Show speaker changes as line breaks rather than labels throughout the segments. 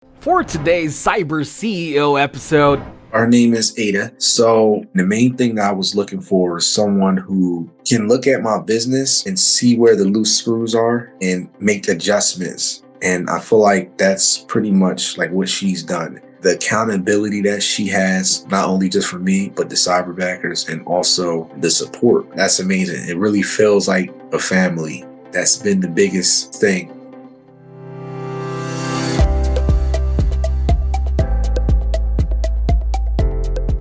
For today's Cyber CEO episode,
our name is Ada. So the main thing that I was looking for is someone who can look at my business and see where the loose screws are and make adjustments. And I feel like that's pretty much like what she's done. The accountability that she has, not only just for me, but the Cyberbackers and also the support. That's amazing. It really feels like a family. That's been the biggest thing.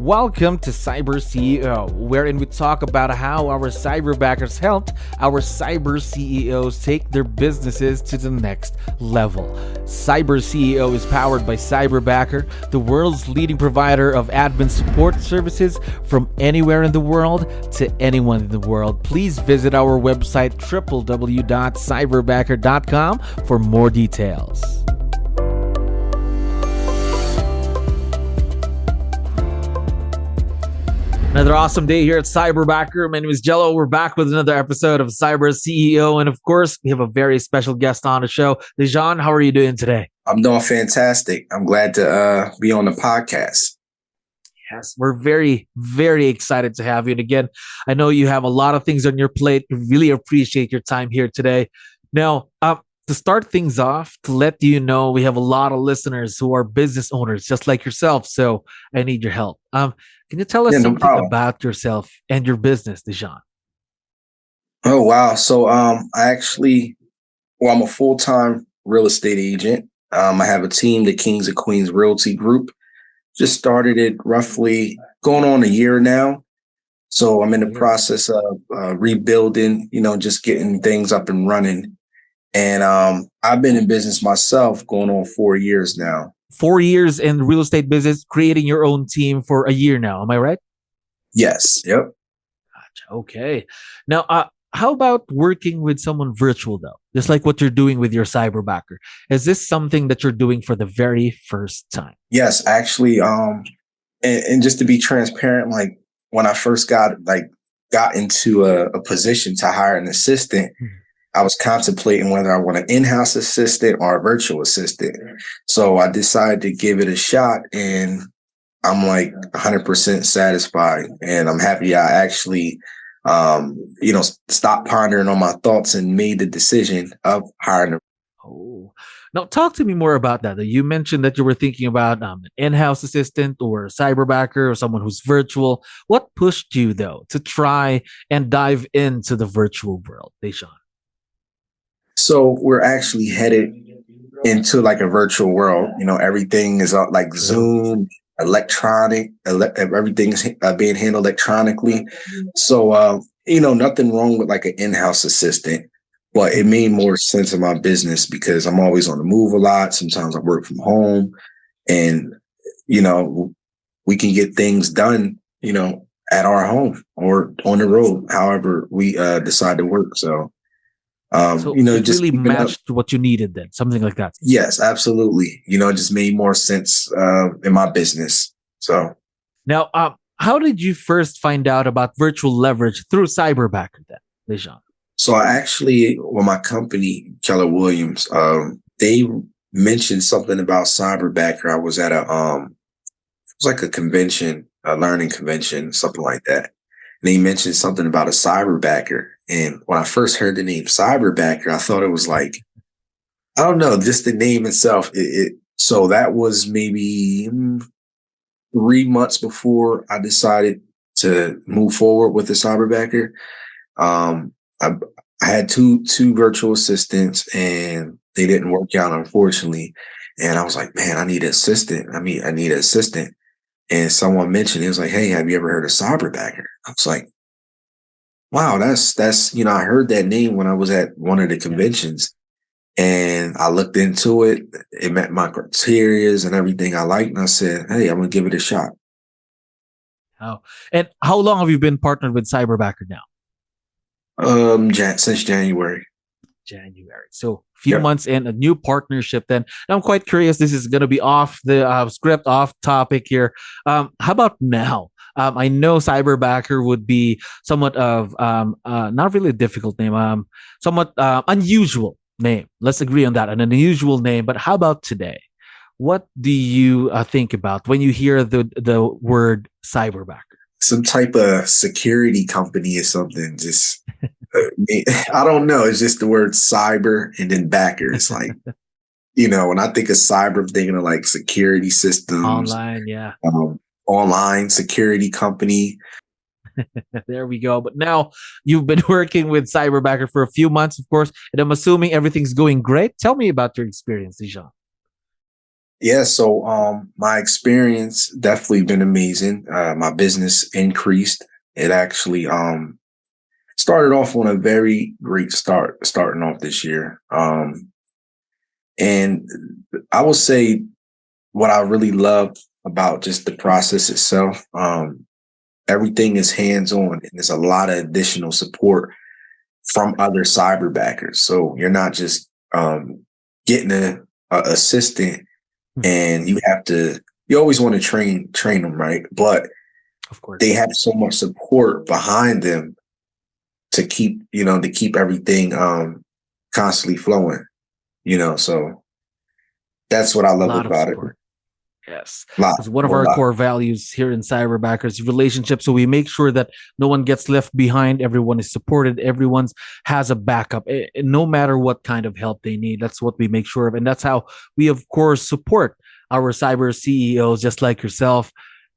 welcome to Cyber CEO, wherein we talk about how our Cyberbackers helped our Cyber CEOs take their businesses to the next level. Cyber CEO is powered by Cyberbacker, the world's leading provider of admin support services from anywhere in the world to anyone in the world. Please visit our website www.cyberbacker.com for more details. Another awesome day here at Cyberbacker. My name is Jello. We're back with another episode of Cyber CEO. And of course, we have a very special guest on the show. DeJhon, how are you doing today?
I'm doing fantastic. I'm glad to be on the podcast.
Yes, we're very, very excited to have you. And again, I know you have a lot of things on your plate. We really appreciate your time here today. Now, to start things off, to let you know, we have a lot of listeners who are business owners, just like yourself. So I need your help. Can you tell us something about yourself and your business, DeJhon?
Oh, wow. So I'm a full-time real estate agent. I have a team, the Kings and Queens Realty Group. Just started it roughly going on a year now. So I'm in the process of rebuilding, just getting things up and running. And I've been in business myself going on 4 years now.
4 years in real estate business, creating your own team for a year now. Am I right?
Yes. Yep.
Gotcha. Okay. Now, how about working with someone virtual though? Just like what you're doing with your Cyberbacker. Is this something that you're doing for the very first time?
Yes, actually. And just to be transparent, like when I first got into a position to hire an assistant, I was contemplating whether I want an in-house assistant or a virtual assistant. So I decided to give it a shot, and I'm like 100% satisfied. And I'm happy I actually, stopped pondering on my thoughts and made the decision of hiring them.
Oh, now talk to me more about that. You mentioned that you were thinking about an in-house assistant or a Cyberbacker or someone who's virtual. What pushed you though to try and dive into the virtual world, DeJhon?
So we're actually headed into like a virtual world. Everything is like Zoom, electronic, everything is being handled electronically. So, nothing wrong with like an in-house assistant, but it made more sense in my business because I'm always on the move a lot. Sometimes I work from home and, we can get things done, at our home or on the road, however we decide to work. So
it just really matched what you needed then, something like that.
Yes, absolutely. It just made more sense in my business. So
now, how did you first find out about virtual leverage through Cyberbacker then, DeJhon?
So my company, Keller Williams, they mentioned something about Cyberbacker. I was at it was like a convention, a learning convention, something like that. And they mentioned something about a Cyberbacker. And when I first heard the name Cyberbacker, I thought it was like, I don't know, just the name itself. So that was maybe 3 months before I decided to move forward with the Cyberbacker. I had two virtual assistants and they didn't work out, unfortunately. And I was like, man, I need an assistant. I need an assistant. And someone mentioned, it was like, hey, have you ever heard of Cyberbacker? I was like, wow, that's I heard that name when I was at one of the conventions, and I looked into it. It met my criteria and everything I liked, and I said, hey, I'm gonna give it a shot.
Oh, and how long have you been partnered with Cyberbacker now?
Since January.
So a few months in, a new partnership then. Now, I'm quite curious. This is going to be off the script, off topic here. How about now? I know Cyberbacker would be somewhat of not really a difficult name, somewhat unusual name. Let's agree on that, an unusual name. But how about today? What do you think about when you hear the word cyberbacker?
Some type of security company or something. Just I don't know. It's just the word cyber and then backer. It's like, when I think of cyber, I'm thinking of like security systems,
Online, yeah.
Online security company.
There we go. But now you've been working with Cyberbacker for a few months, of course, and I'm assuming everything's going great. Tell me about your experience, DeJhon.
Yeah, so my experience definitely been amazing. My business increased. It actually started off on a very great start, starting off this year. And I will say what I really love about just the process itself. Everything is hands-on, and there's a lot of additional support from other cyberbackers. So you're not just getting a assistant, and you always want to train them, right? But
Of course,
they have so much support behind them to keep everything constantly flowing, so that's what I
a
love
lot of
about it.
support. Yes,
Lot,
because one of
whole
our
lot.
core values here in Cyberbacker is relationship. So we make sure that no one gets left behind. Everyone is supported. Everyone's has a backup, no matter what kind of help they need. That's what we make sure of, and that's how we, of course, support our cyber CEOs, just like yourself.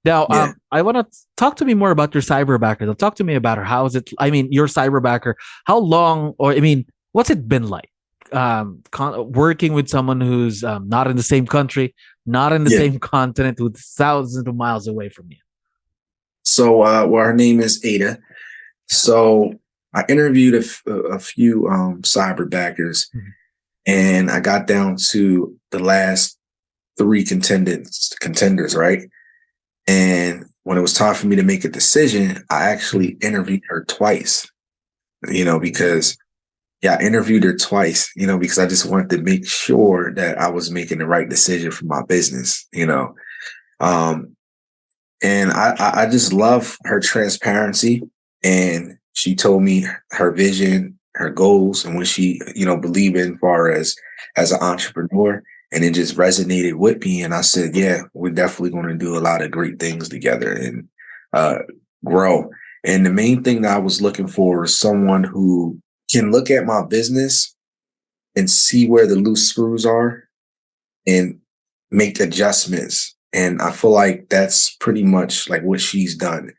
Now,
Yeah.
I want to talk to me more about your Cyberbacker. Talk to me about her. How is it? I mean, your Cyberbacker. How long, or I mean, what's it been like? Working with someone who's not in the same country, not in the
Yeah.
same continent, with thousands of miles away from you.
So, well, her name is Ada. So I interviewed a few cyberbackers, and I got down to the last three contenders, right? And when it was time for me to make a decision, I actually interviewed her twice, because I interviewed her twice, because I just wanted to make sure that I was making the right decision for my business, Um, and I just love her transparency. And she told me her vision, her goals, and what she, believed in far as an entrepreneur. And it just resonated with me. And I said, yeah, we're definitely going to do a lot of great things together and grow. And the main thing that I was looking for is someone who can look at my business and see where the loose screws are and make adjustments. And I feel like that's pretty much like what she's done.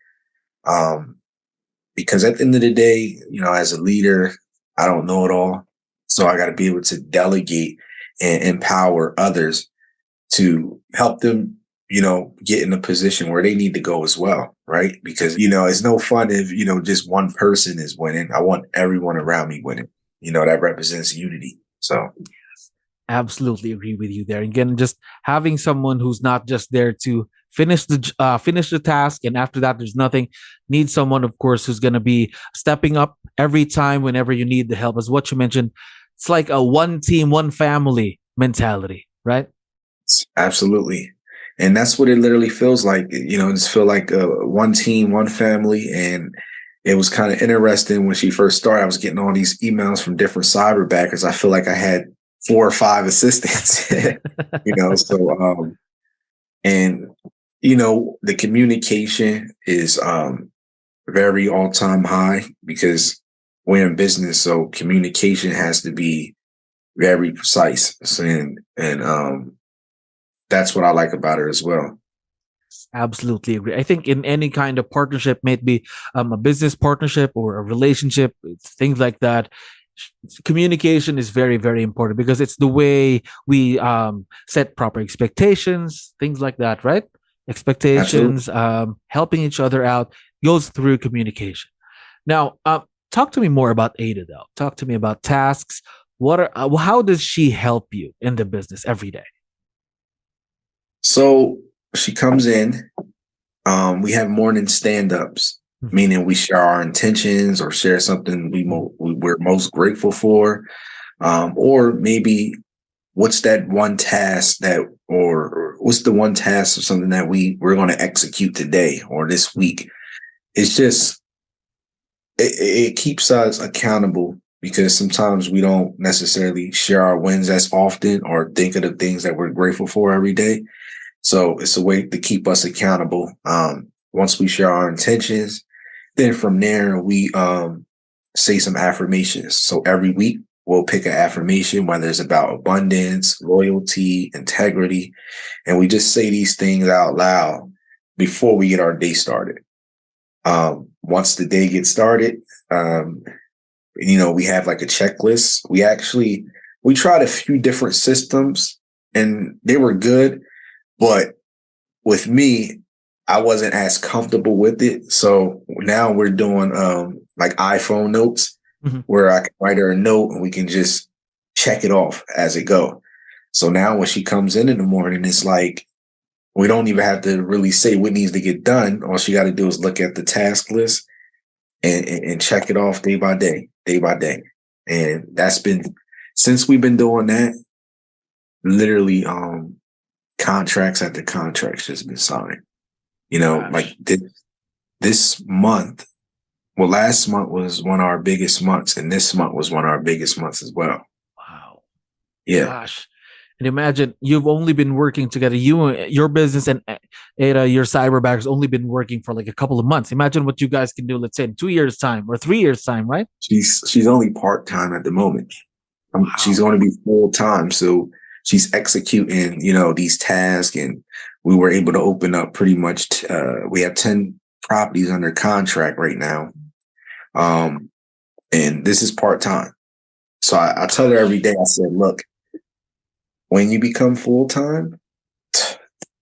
Because at the end of the day, as a leader, I don't know it all. So I got to be able to delegate and empower others to help them, get in a position where they need to go as well. Right. Because, it's no fun if, just one person is winning. I want everyone around me winning, that represents unity. So.
Absolutely agree with you there. Again, just having someone who's not just there to finish the task, and after that, there's nothing. Need someone, of course, who's going to be stepping up every time whenever you need the help. As what you mentioned, it's like a one team, one family mentality, right?
Absolutely. And that's what it literally feels like. Just feel like one team, one family. And it was kind of interesting when she first started. I was getting all these emails from different cyberbackers. I feel like I had 4 or 5 assistants, so, and, the communication is very all-time high because we're in business. So communication has to be very precise. And that's what I like about her as well.
Absolutely agree. I think in any kind of partnership, may it be a business partnership or a relationship, things like that, communication is very, very important because it's the way we set proper expectations, things like that, right? Expectations, helping each other out goes through communication. Now, talk to me more about Ada, though. Talk to me about tasks. How does she help you in the business every day?
So she comes in. We have morning stand-ups, meaning we share our intentions or share something we're most grateful for, or maybe what's that one task or what's the one task or something that we're going to execute today or this week. It's just it keeps us accountable because sometimes we don't necessarily share our wins as often or think of the things that we're grateful for every day. So it's a way to keep us accountable. Once we share our intentions, then from there we say some affirmations. So every week we'll pick an affirmation, whether it's about abundance, loyalty, integrity, and we just say these things out loud before we get our day started. Once the day gets started, we have like a checklist. We tried a few different systems and they were good, but with me, I wasn't as comfortable with it. So now we're doing like iPhone notes where I can write her a note and we can just check it off as it go. So now when she comes in the morning, it's like we don't even have to really say what needs to get done. All she got to do is look at the task list and check it off day by day. And that's been, since we've been doing that, literally contracts after contracts just been signed. Like this month, well, last month was one of our biggest months, and this month was one of our biggest months as well.
Wow.
Yeah.
Gosh. And imagine you've only been working together. Your business and Ada, your Cyberbacker's only been working for like a couple of months. Imagine what you guys can do, let's say in 2 years' time or 3 years' time, right?
She's only part-time at the moment. Wow. She's going to be full-time. So she's executing, these tasks, and we were able to open up pretty much, we have 10 properties under contract right now. And this is part-time. So I tell her every day, I said, look, when you become full-time,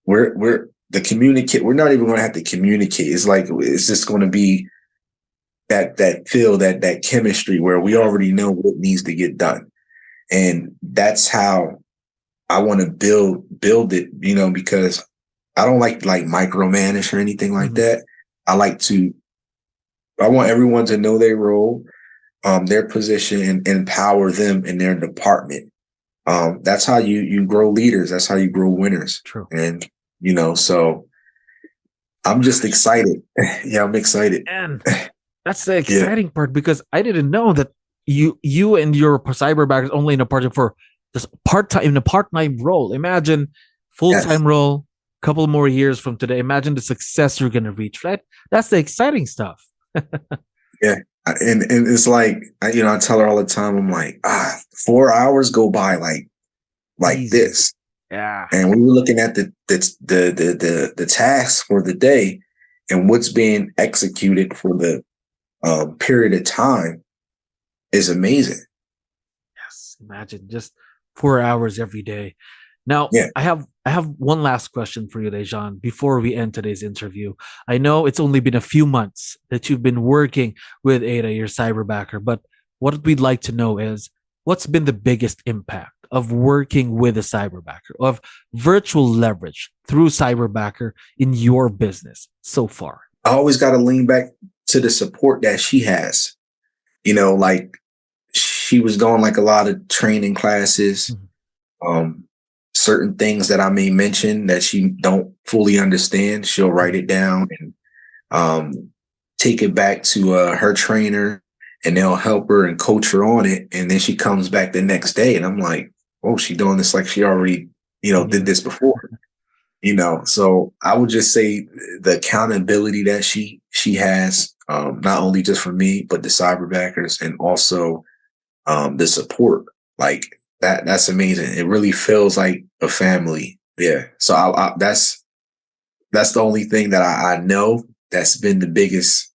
we're not even going to have to communicate. It's like, it's just going to be that feel, that chemistry where we already know what needs to get done. And that's how I want to build it, because I don't like micromanage or anything like that. I want everyone to know their role, their position, and empower them in their department. That's how you grow leaders. That's how you grow winners.
True.
And, so I'm just excited. Yeah, I'm excited.
And that's the exciting part, because I didn't know that you and your Cyberbacker is only in a part for this part-time role. Imagine full-time role, couple more years from today. Imagine the success you're going to reach, right? That's the exciting stuff.
Yeah. And it's like, I tell her all the time, I'm like, 4 hours go by like
Easy.
this.
Yeah.
And we were looking at the tasks for the day and what's being executed for the period of time is amazing.
Yes. Imagine just 4 hours every day. Now, I have one last question for you, DeJhon, before we end today's interview. I know it's only been a few months that you've been working with Ada, your Cyberbacker, but what we'd like to know is, what's been the biggest impact of working with a Cyberbacker, of virtual leverage through Cyberbacker in your business so far?
I always got to lean back to the support that she has. Like she was doing like a lot of training classes, certain things that I may mention that she don't fully understand. She'll write it down and take it back to her trainer, and they'll help her and coach her on it. And then she comes back the next day, and I'm like, oh, she doing this like she already, did this before. So I would just say the accountability that she has, not only just for me, but the Cyberbackers, and also the support, like that's amazing. It really feels like a family. Yeah. So that's the only thing that I know that's been the biggest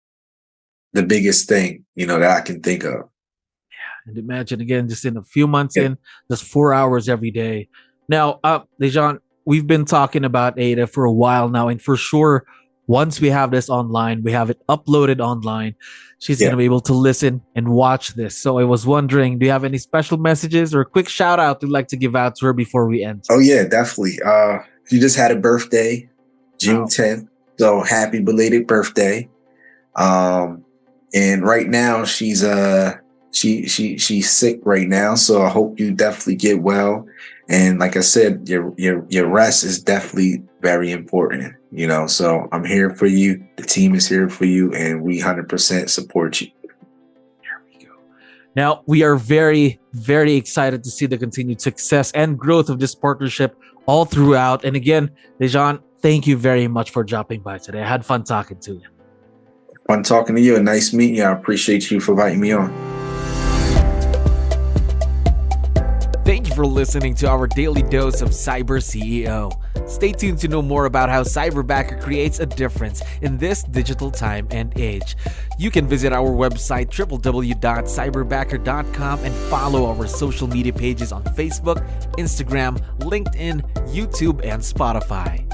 thing, that I can think of.
Yeah. And imagine again, just in a few months in, just 4 hours every day. Now, DeJhon, we've been talking about Ada for a while now, and for sure, once we have this online, we have it uploaded online, she's going to be able to listen and watch this. So I was wondering, do you have any special messages or a quick shout out you'd like to give out to her before we end?
Oh yeah, definitely. She just had a birthday, June 10th. So happy belated birthday. And right now she's sick right now. So I hope you definitely get well. And like I said, your rest is definitely very important, so I'm here for you. The team is here for you, and we 100% support you.
There we go. Now, we are very, very excited to see the continued success and growth of this partnership all throughout. And again, DeJhon, thank you very much for dropping by today. I had fun talking to you.
Fun talking to you and nice meeting you. I appreciate you for inviting me on.
Thank you for listening to our daily dose of Cyber CEO. Stay tuned to know more about how Cyberbacker creates a difference in this digital time and age. You can visit our website www.cyberbacker.com and follow our social media pages on Facebook, Instagram, LinkedIn, YouTube, and Spotify.